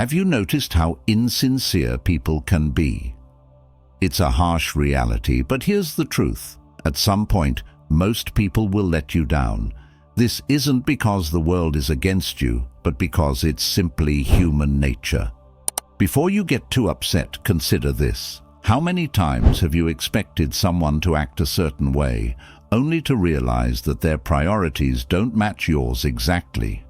Have you noticed how insincere people can be? It's a harsh reality, but here's the truth. At some point, most people will let you down. This isn't because the world is against you, but because it's simply human nature. Before you get too upset, consider this. How many times have you expected someone to act a certain way, only to realize that their priorities don't match yours exactly?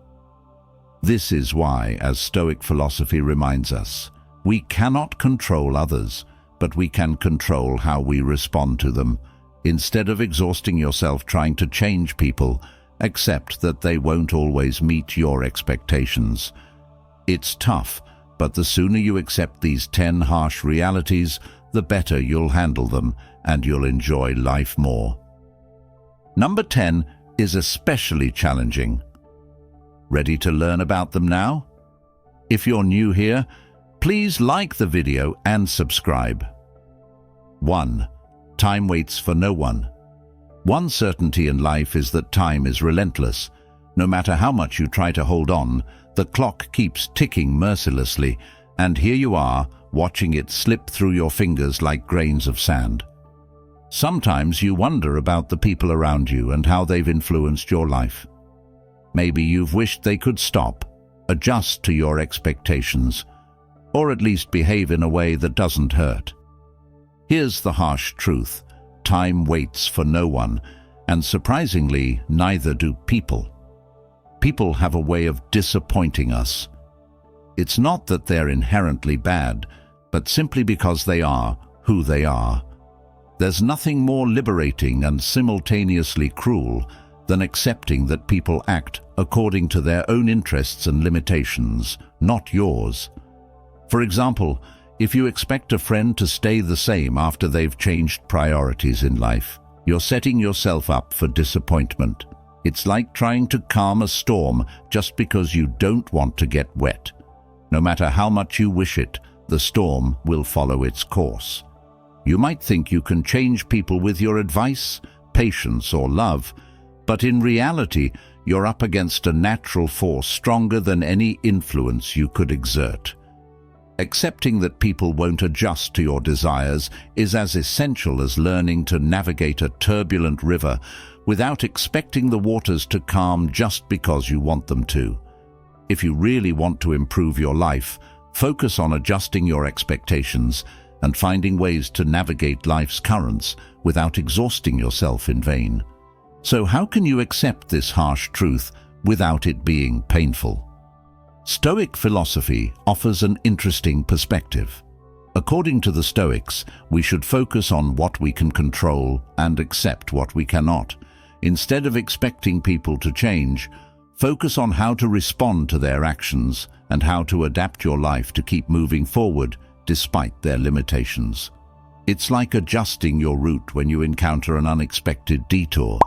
This is why, as Stoic philosophy reminds us, we cannot control others, but we can control how we respond to them. Instead of exhausting yourself trying to change people, accept that they won't always meet your expectations. It's tough, but the sooner you accept these 10 harsh realities, the better you'll handle them and you'll enjoy life more. Number 10 is especially challenging. Ready to learn about them now? If you're new here, please like the video and subscribe. 1. Time waits for no one. One certainty in life is that time is relentless. No matter how much you try to hold on, the clock keeps ticking mercilessly, and here you are, watching it slip through your fingers like grains of sand. Sometimes you wonder about the people around you and how they've influenced your life. Maybe you've wished they could stop, adjust to your expectations, or at least behave in a way that doesn't hurt. Here's the harsh truth. Time waits for no one, and surprisingly, neither do people. People have a way of disappointing us. It's not that they're inherently bad, but simply because they are who they are. There's nothing more liberating and simultaneously cruel than accepting that people act according to their own interests and limitations, not yours. For example, if you expect a friend to stay the same after they've changed priorities in life, you're setting yourself up for disappointment. It's like trying to calm a storm just because you don't want to get wet. No matter how much you wish it, the storm will follow its course. You might think you can change people with your advice, patience, or love, but in reality, you're up against a natural force stronger than any influence you could exert. Accepting that people won't adjust to your desires is as essential as learning to navigate a turbulent river without expecting the waters to calm just because you want them to. If you really want to improve your life, focus on adjusting your expectations and finding ways to navigate life's currents without exhausting yourself in vain. So how can you accept this harsh truth without it being painful? Stoic philosophy offers an interesting perspective. According to the Stoics, we should focus on what we can control and accept what we cannot. Instead of expecting people to change, focus on how to respond to their actions and how to adapt your life to keep moving forward despite their limitations. It's like adjusting your route when you encounter an unexpected detour.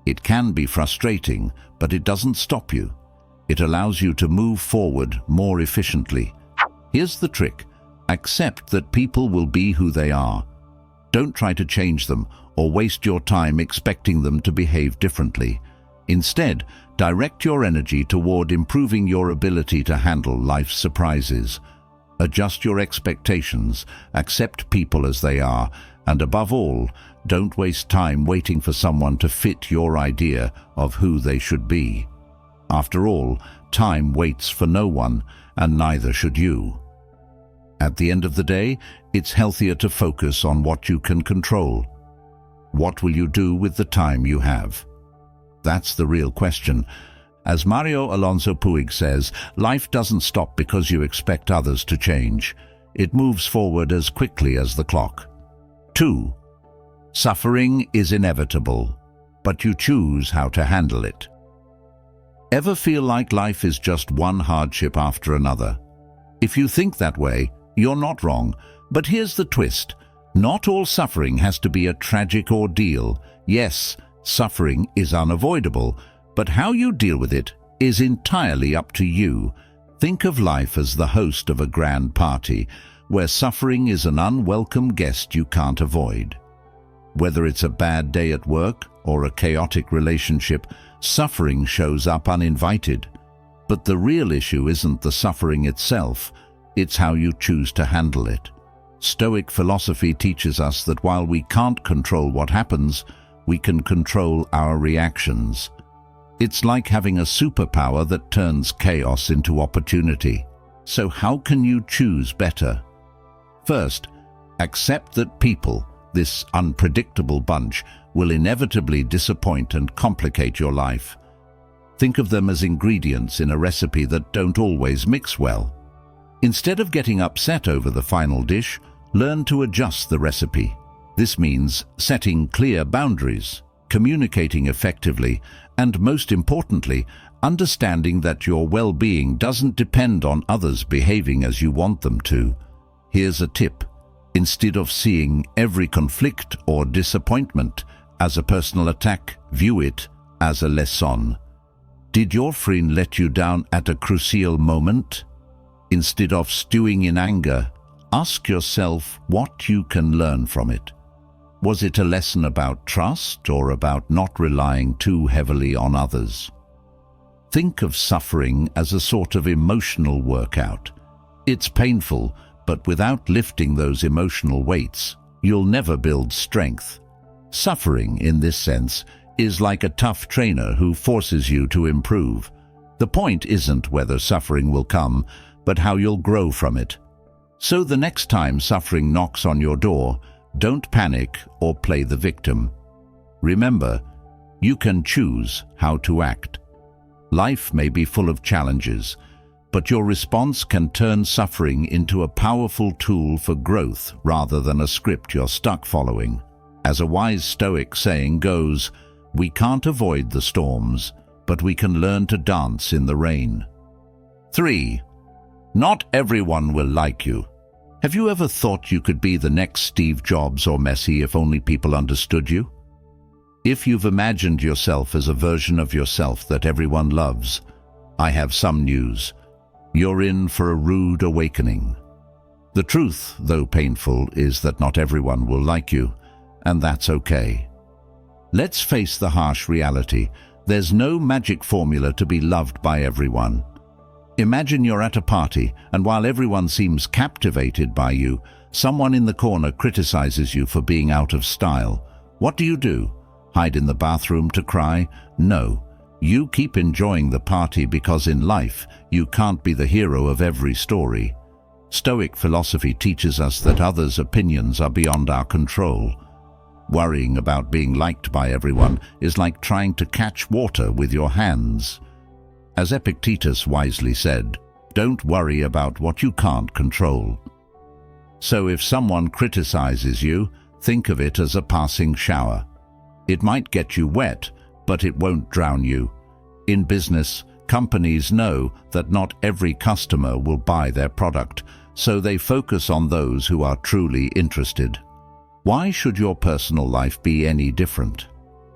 It can be frustrating, but it doesn't stop you. It allows you to move forward more efficiently. Here's the trick. Accept that people will be who they are. Don't try to change them or waste your time expecting them to behave differently. Instead, direct your energy toward improving your ability to handle life's surprises. Adjust your expectations, accept people as they are, and above all, don't waste time waiting for someone to fit your idea of who they should be. After all, time waits for no one, and neither should you. At the end of the day, it's healthier to focus on what you can control. What will you do with the time you have? That's the real question. As Mario Alonso Puig says, life doesn't stop because you expect others to change. It moves forward as quickly as the clock. 2. Suffering is inevitable, but you choose how to handle it. Ever feel like life is just one hardship after another? If you think that way, you're not wrong. But here's the twist. Not all suffering has to be a tragic ordeal. Yes, suffering is unavoidable, but how you deal with it is entirely up to you. Think of life as the host of a grand party, where suffering is an unwelcome guest you can't avoid. Whether it's a bad day at work or a chaotic relationship, suffering shows up uninvited. But the real issue isn't the suffering itself, it's how you choose to handle it. Stoic philosophy teaches us that while we can't control what happens, we can control our reactions. It's like having a superpower that turns chaos into opportunity. So how can you choose better? First, accept that people, this unpredictable bunch, will inevitably disappoint and complicate your life. Think of them as ingredients in a recipe that don't always mix well. Instead of getting upset over the final dish, learn to adjust the recipe. This means setting clear boundaries, communicating effectively, and most importantly, understanding that your well-being doesn't depend on others behaving as you want them to. Here's a tip. Instead of seeing every conflict or disappointment as a personal attack, view it as a lesson. Did your friend let you down at a crucial moment? Instead of stewing in anger, ask yourself what you can learn from it. Was it a lesson about trust or about not relying too heavily on others? Think of suffering as a sort of emotional workout. It's painful, but without lifting those emotional weights, you'll never build strength. Suffering, in this sense, is like a tough trainer who forces you to improve. The point isn't whether suffering will come, but how you'll grow from it. So the next time suffering knocks on your door, don't panic or play the victim. Remember, you can choose how to act. Life may be full of challenges, but your response can turn suffering into a powerful tool for growth rather than a script you're stuck following. As a wise Stoic saying goes, we can't avoid the storms, but we can learn to dance in the rain. 3. Not everyone will like you. Have you ever thought you could be the next Steve Jobs or Messi if only people understood you? If you've imagined yourself as a version of yourself that everyone loves, I have some news. You're in for a rude awakening. The truth, though painful, is that not everyone will like you, and that's okay. Let's face the harsh reality. There's no magic formula to be loved by everyone. Imagine you're at a party, and while everyone seems captivated by you, someone in the corner criticizes you for being out of style. What do? Hide in the bathroom to cry? No. You keep enjoying the party because in life, you can't be the hero of every story. Stoic philosophy teaches us that others' opinions are beyond our control. Worrying about being liked by everyone is like trying to catch water with your hands. As Epictetus wisely said, don't worry about what you can't control. So if someone criticizes you, think of it as a passing shower. It might get you wet, but it won't drown you. In business, companies know that not every customer will buy their product, so they focus on those who are truly interested. Why should your personal life be any different?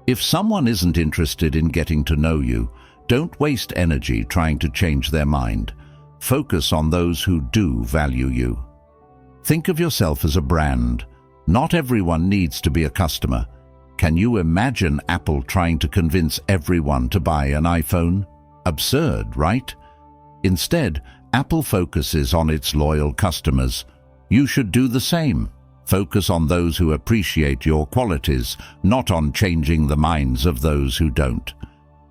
If someone isn't interested in getting to know you, don't waste energy trying to change their mind. Focus on those who do value you. Think of yourself as a brand. Not everyone needs to be a customer. Can you imagine Apple trying to convince everyone to buy an iPhone? Absurd, right? Instead, Apple focuses on its loyal customers. You should do the same. Focus on those who appreciate your qualities, not on changing the minds of those who don't.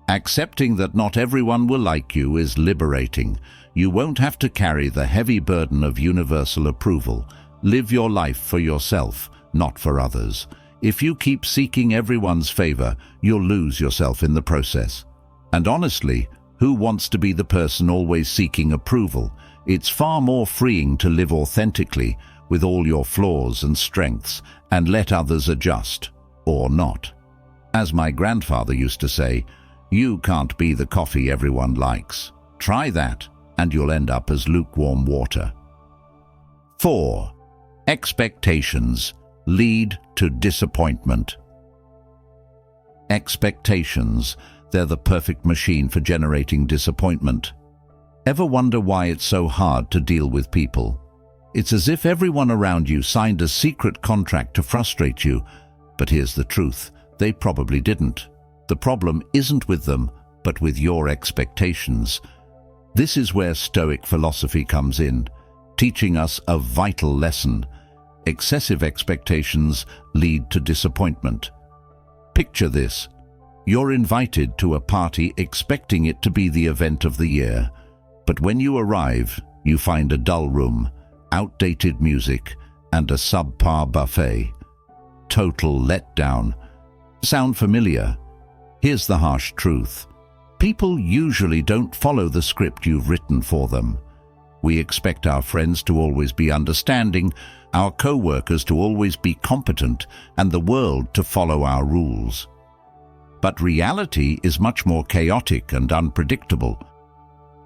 Accepting that not everyone will like you is liberating. You won't have to carry the heavy burden of universal approval. Live your life for yourself, not for others. If you keep seeking everyone's favor, you'll lose yourself in the process. And honestly, who wants to be the person always seeking approval? It's far more freeing to live authentically, with all your flaws and strengths, and let others adjust, or not. As my grandfather used to say, you can't be the coffee everyone likes. Try that, and you'll end up as lukewarm water. 4. Expectations lead to disappointment. Expectations, they're the perfect machine for generating disappointment. Ever wonder why it's so hard to deal with people? It's as if everyone around you signed a secret contract to frustrate you, but here's the truth, they probably didn't. The problem isn't with them, but with your expectations. This is where Stoic philosophy comes in, teaching us a vital lesson. Excessive expectations lead to disappointment. Picture this. You're invited to a party expecting it to be the event of the year, but when you arrive, you find a dull room, outdated music, and a subpar buffet. Total letdown. Sound familiar? Here's the harsh truth. People usually don't follow the script you've written for them. We expect our friends to always be understanding, our co-workers to always be competent, and the world to follow our rules. But reality is much more chaotic and unpredictable.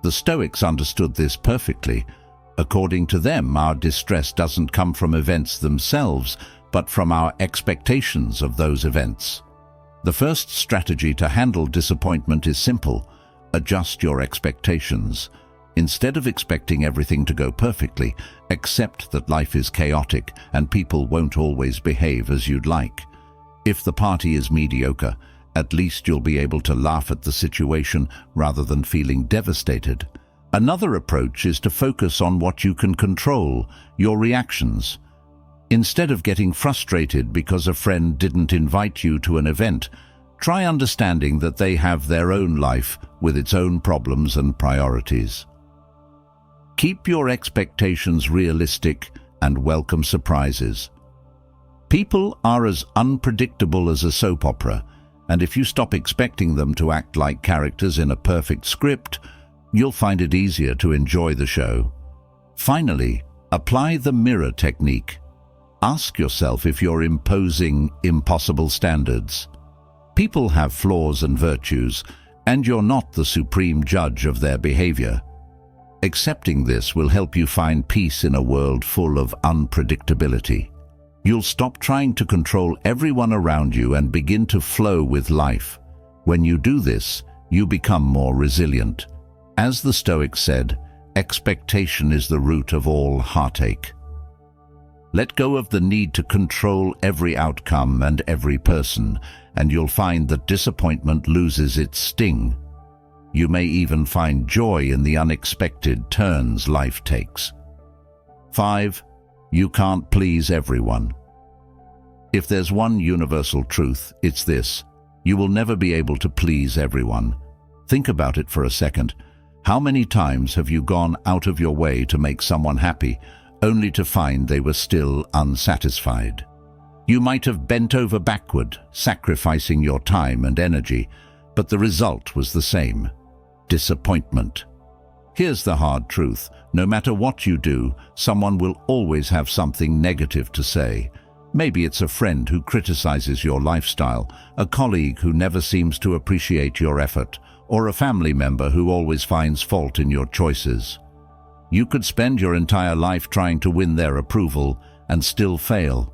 The Stoics understood this perfectly. According to them, our distress doesn't come from events themselves, but from our expectations of those events. The first strategy to handle disappointment is simple. Adjust your expectations. Instead of expecting everything to go perfectly, accept that life is chaotic and people won't always behave as you'd like. If the party is mediocre, at least you'll be able to laugh at the situation rather than feeling devastated. Another approach is to focus on what you can control, your reactions. Instead of getting frustrated because a friend didn't invite you to an event, try understanding that they have their own life with its own problems and priorities. Keep your expectations realistic and welcome surprises. People are as unpredictable as a soap opera, and if you stop expecting them to act like characters in a perfect script, you'll find it easier to enjoy the show. Finally, apply the mirror technique. Ask yourself if you're imposing impossible standards. People have flaws and virtues, and you're not the supreme judge of their behavior. Accepting this will help you find peace in a world full of unpredictability. You'll stop trying to control everyone around you and begin to flow with life. When you do this, you become more resilient. As the Stoics said, expectation is the root of all heartache. Let go of the need to control every outcome and every person, and you'll find that disappointment loses its sting. You may even find joy in the unexpected turns life takes. 5. You can't please everyone. If there's one universal truth, it's this: you will never be able to please everyone. Think about it for a second. How many times have you gone out of your way to make someone happy, only to find they were still unsatisfied? You might have bent over backward, sacrificing your time and energy, but the result was the same: disappointment. Here's the hard truth. No matter what you do, someone will always have something negative to say. Maybe it's a friend who criticizes your lifestyle, a colleague who never seems to appreciate your effort, or a family member who always finds fault in your choices. You could spend your entire life trying to win their approval and still fail.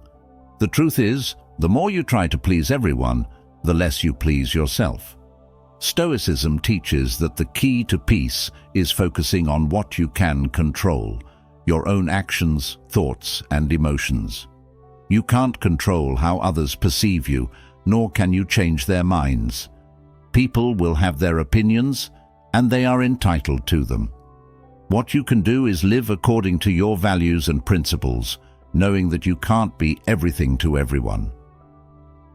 The truth is, the more you try to please everyone, the less you please yourself. Stoicism teaches that the key to peace is focusing on what you can control: your own actions, thoughts, and emotions. You can't control how others perceive you, nor can you change their minds. People will have their opinions, and they are entitled to them. What you can do is live according to your values and principles, knowing that you can't be everything to everyone.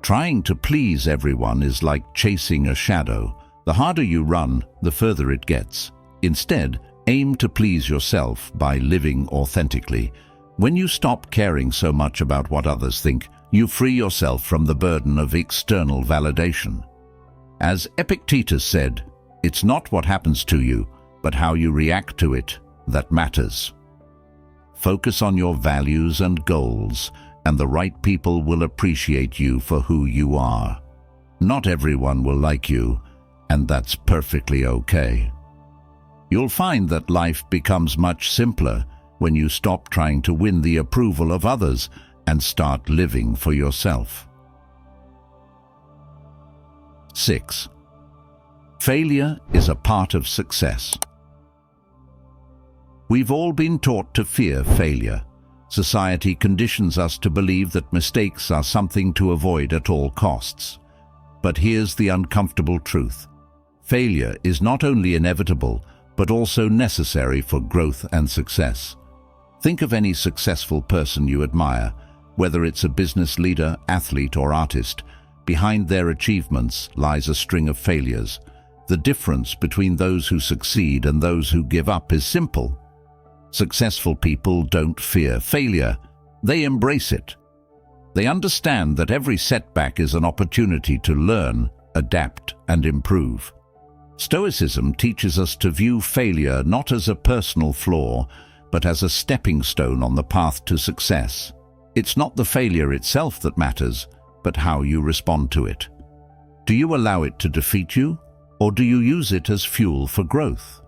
Trying to please everyone is like chasing a shadow. The harder you run, the further it gets. Instead, aim to please yourself by living authentically. When you stop caring so much about what others think, you free yourself from the burden of external validation. As Epictetus said, it's not what happens to you, but how you react to it that matters. Focus on your values and goals, and the right people will appreciate you for who you are. Not everyone will like you, and that's perfectly okay. You'll find that life becomes much simpler when you stop trying to win the approval of others and start living for yourself. 6. Failure is a part of success. We've all been taught to fear failure. Society conditions us to believe that mistakes are something to avoid at all costs. But here's the uncomfortable truth. Failure is not only inevitable, but also necessary for growth and success. Think of any successful person you admire, whether it's a business leader, athlete, or artist. Behind their achievements lies a string of failures. The difference between those who succeed and those who give up is simple. Successful people don't fear failure, they embrace it. They understand that every setback is an opportunity to learn, adapt, and improve. Stoicism teaches us to view failure not as a personal flaw, but as a stepping stone on the path to success. It's not the failure itself that matters, but how you respond to it. Do you allow it to defeat you, or do you use it as fuel for growth?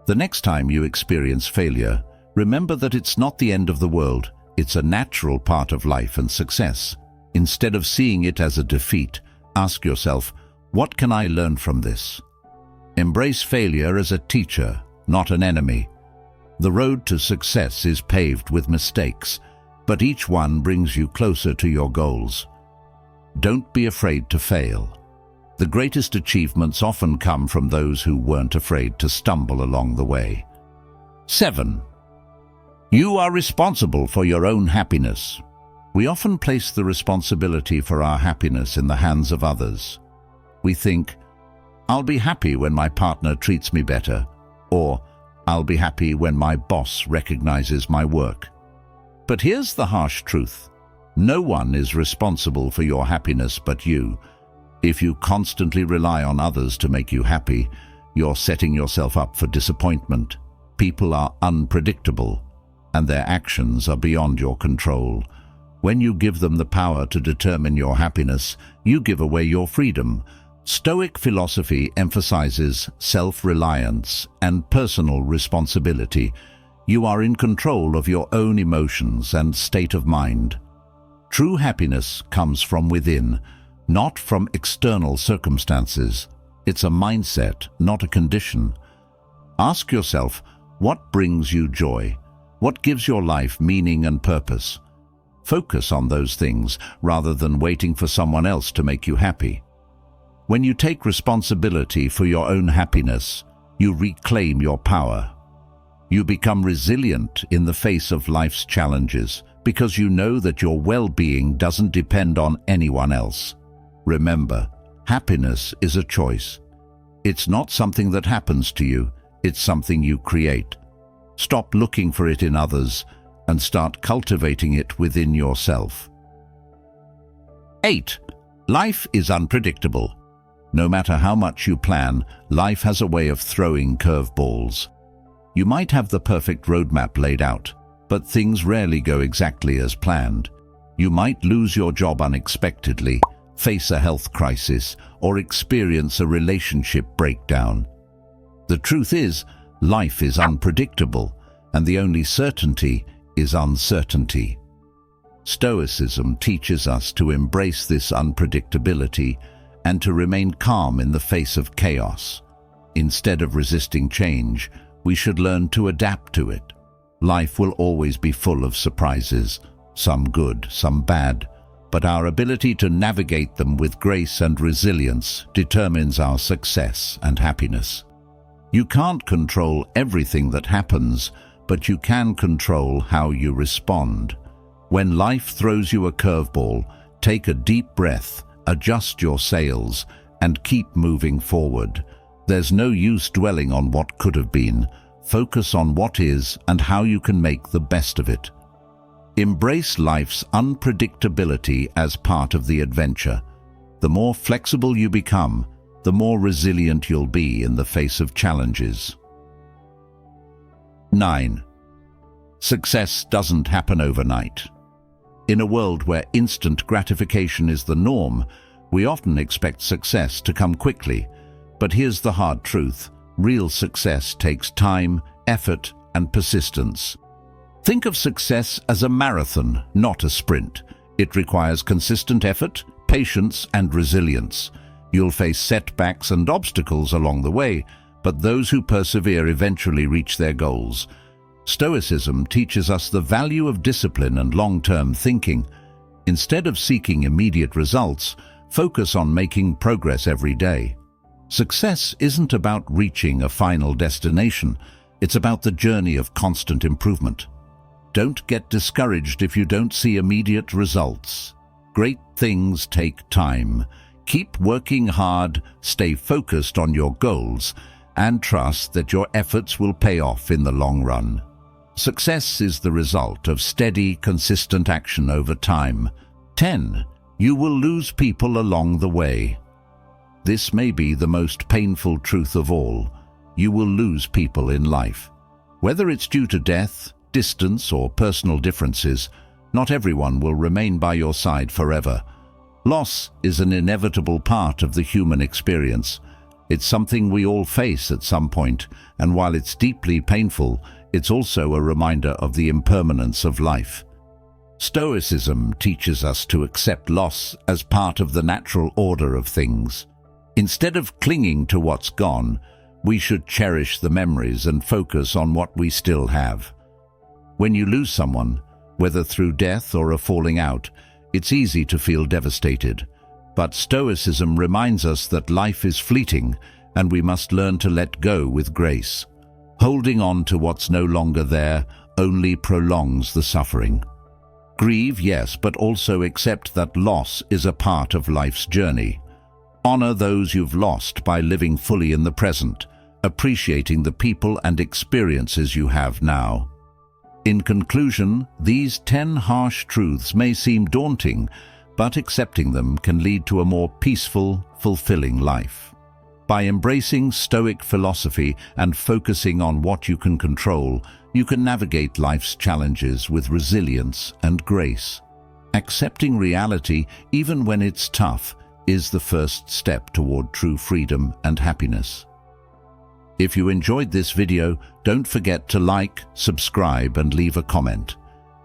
The next time you experience failure, remember that it's not the end of the world, it's a natural part of life and success. Instead of seeing it as a defeat, ask yourself, what can I learn from this? Embrace failure as a teacher, not an enemy. The road to success is paved with mistakes, but each one brings you closer to your goals. Don't be afraid to fail. The greatest achievements often come from those who weren't afraid to stumble along the way. 7. You are responsible for your own happiness. We often place the responsibility for our happiness in the hands of others. We think, I'll be happy when my partner treats me better, or I'll be happy when my boss recognizes my work. But here's the harsh truth. No one is responsible for your happiness but you. If you constantly rely on others to make you happy, you're setting yourself up for disappointment. People are unpredictable, and their actions are beyond your control. When you give them the power to determine your happiness, you give away your freedom. Stoic philosophy emphasizes self-reliance and personal responsibility. You are in control of your own emotions and state of mind. True happiness comes from within, not from external circumstances. It's a mindset, not a condition. Ask yourself, what brings you joy? What gives your life meaning and purpose? Focus on those things rather than waiting for someone else to make you happy. When you take responsibility for your own happiness, you reclaim your power. You become resilient in the face of life's challenges because you know that your well-being doesn't depend on anyone else. Remember, happiness is a choice. It's not something that happens to you, it's something you create. Stop looking for it in others and start cultivating it within yourself. 8. Life is unpredictable. No matter how much you plan, life has a way of throwing curveballs. You might have the perfect roadmap laid out, but things rarely go exactly as planned. You might lose your job unexpectedly, face a health crisis, or experience a relationship breakdown. The truth is, life is unpredictable, and the only certainty is uncertainty. Stoicism teaches us to embrace this unpredictability and to remain calm in the face of chaos. Instead of resisting change, we should learn to adapt to it. Life will always be full of surprises, some good, some bad, but our ability to navigate them with grace and resilience determines our success and happiness. You can't control everything that happens, but you can control how you respond. When life throws you a curveball, take a deep breath, adjust your sails, and keep moving forward. There's no use dwelling on what could have been. Focus on what is and how you can make the best of it. Embrace life's unpredictability as part of the adventure. The more flexible you become, the more resilient you'll be in the face of challenges. 9. Success doesn't happen overnight. In a world where instant gratification is the norm, we often expect success to come quickly. But here's the hard truth. Real success takes time, effort, and persistence. Think of success as a marathon, not a sprint. It requires consistent effort, patience, and resilience. You'll face setbacks and obstacles along the way, but those who persevere eventually reach their goals. Stoicism teaches us the value of discipline and long-term thinking. Instead of seeking immediate results, focus on making progress every day. Success isn't about reaching a final destination, it's about the journey of constant improvement. Don't get discouraged if you don't see immediate results. Great things take time. Keep working hard, stay focused on your goals, and trust that your efforts will pay off in the long run. Success is the result of steady, consistent action over time. 10. You will lose people along the way. This may be the most painful truth of all. You will lose people in life. Whether it's due to death, distance, or personal differences, not everyone will remain by your side forever. Loss is an inevitable part of the human experience. It's something we all face at some point, and while it's deeply painful, it's also a reminder of the impermanence of life. Stoicism teaches us to accept loss as part of the natural order of things. Instead of clinging to what's gone, we should cherish the memories and focus on what we still have. When you lose someone, whether through death or a falling out, it's easy to feel devastated. But Stoicism reminds us that life is fleeting and we must learn to let go with grace. Holding on to what's no longer there only prolongs the suffering. Grieve, yes, but also accept that loss is a part of life's journey. Honor those you've lost by living fully in the present, appreciating the people and experiences you have now. In conclusion, these 10 harsh truths may seem daunting, but accepting them can lead to a more peaceful, fulfilling life. By embracing Stoic philosophy and focusing on what you can control, you can navigate life's challenges with resilience and grace. Accepting reality, even when it's tough, is the first step toward true freedom and happiness. If you enjoyed this video, don't forget to like, subscribe, and leave a comment.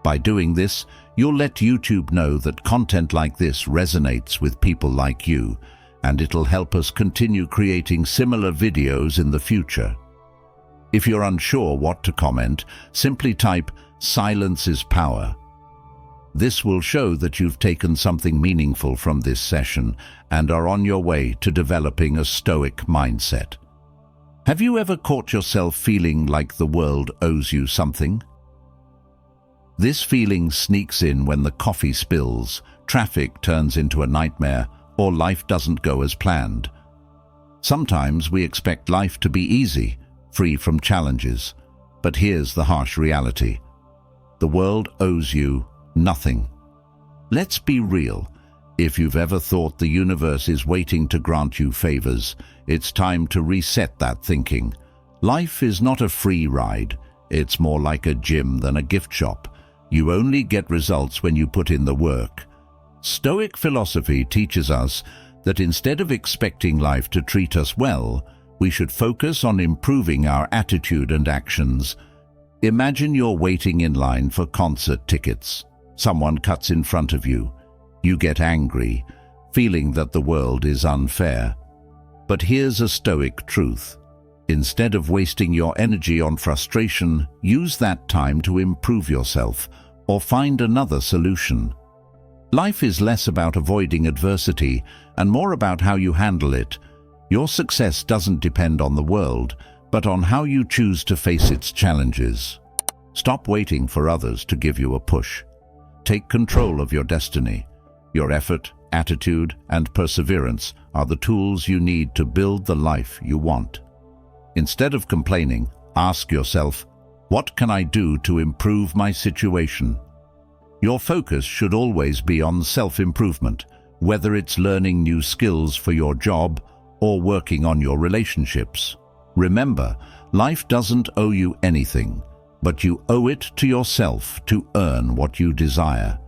By doing this, you'll let YouTube know that content like this resonates with people like you, and it'll help us continue creating similar videos in the future. If you're unsure what to comment, simply type "Silence is power." This will show that you've taken something meaningful from this session and are on your way to developing a Stoic mindset. Have you ever caught yourself feeling like the world owes you something? This feeling sneaks in when the coffee spills, traffic turns into a nightmare, or life doesn't go as planned. Sometimes we expect life to be easy, free from challenges. But here's the harsh reality. The world owes you nothing. Let's be real. If you've ever thought the universe is waiting to grant you favors, it's time to reset that thinking. Life is not a free ride. It's more like a gym than a gift shop. You only get results when you put in the work. Stoic philosophy teaches us that instead of expecting life to treat us well, we should focus on improving our attitude and actions. Imagine you're waiting in line for concert tickets. Someone cuts in front of you. You get angry, feeling that the world is unfair. But here's a Stoic truth. Instead of wasting your energy on frustration, use that time to improve yourself or find another solution. Life is less about avoiding adversity and more about how you handle it. Your success doesn't depend on the world, but on how you choose to face its challenges. Stop waiting for others to give you a push. Take control of your destiny. Your effort, attitude, and perseverance are the tools you need to build the life you want. Instead of complaining, ask yourself, what can I do to improve my situation? Your focus should always be on self-improvement, whether it's learning new skills for your job or working on your relationships. Remember, life doesn't owe you anything, but you owe it to yourself to earn what you desire.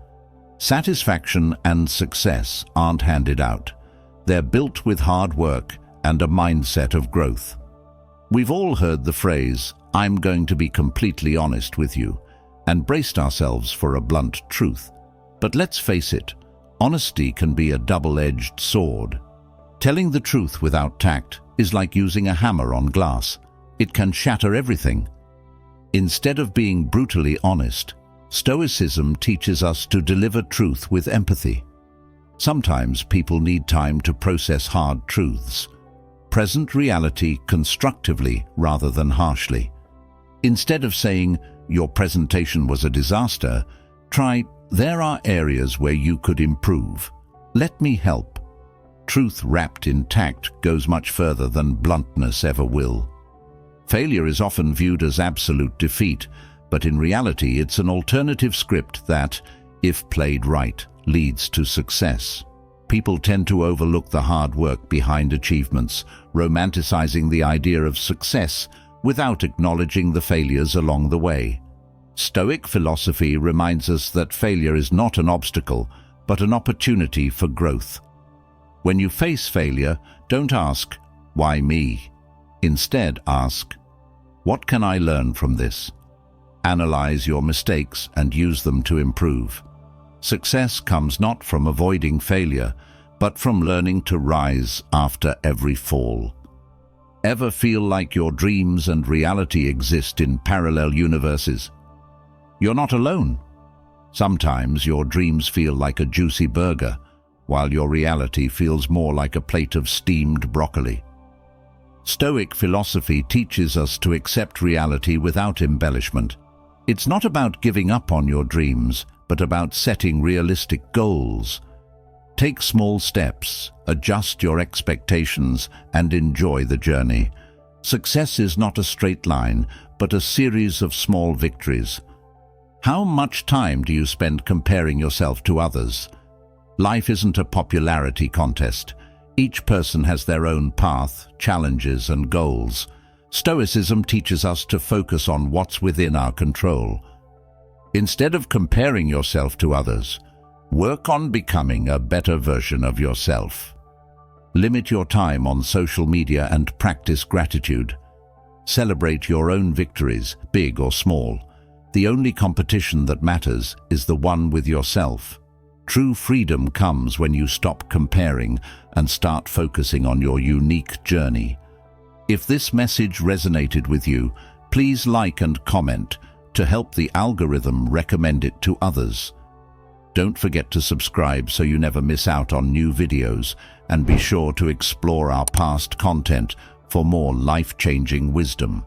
Satisfaction and success aren't handed out. They're built with hard work and a mindset of growth. We've all heard the phrase, "I'm going to be completely honest with you," and braced ourselves for a blunt truth. But let's face it, honesty can be a double-edged sword. Telling the truth without tact is like using a hammer on glass. It can shatter everything. Instead of being brutally honest, Stoicism teaches us to deliver truth with empathy. Sometimes people need time to process hard truths. present reality constructively rather than harshly. Instead of saying, "Your presentation was a disaster," try, "There are areas where you could improve. Let me help." Truth wrapped in tact goes much further than bluntness ever will. Failure is often viewed as absolute defeat, but in reality it's an alternative script that, if played right, leads to success. People tend to overlook the hard work behind achievements, romanticizing the idea of success without acknowledging the failures along the way. Stoic philosophy reminds us that failure is not an obstacle, but an opportunity for growth. When you face failure, don't ask, "Why me?" Instead, ask, "What can I learn from this?" Analyze your mistakes and use them to improve. Success comes not from avoiding failure, but from learning to rise after every fall. Ever feel like your dreams and reality exist in parallel universes? You're not alone. Sometimes your dreams feel like a juicy burger, while your reality feels more like a plate of steamed broccoli. Stoic philosophy teaches us to accept reality without embellishment. It's not about giving up on your dreams, but about setting realistic goals. Take small steps, adjust your expectations, and enjoy the journey. Success is not a straight line, but a series of small victories. How much time do you spend comparing yourself to others? Life isn't a popularity contest. Each person has their own path, challenges, and goals. Stoicism teaches us to focus on what's within our control. Instead of comparing yourself to others, work on becoming a better version of yourself. Limit your time on social media and practice gratitude. Celebrate your own victories, big or small. The only competition that matters is the one with yourself. True freedom comes when you stop comparing and start focusing on your unique journey. If this message resonated with you, please like and comment to help the algorithm recommend it to others. Don't forget to subscribe so you never miss out on new videos, and be sure to explore our past content for more life-changing wisdom.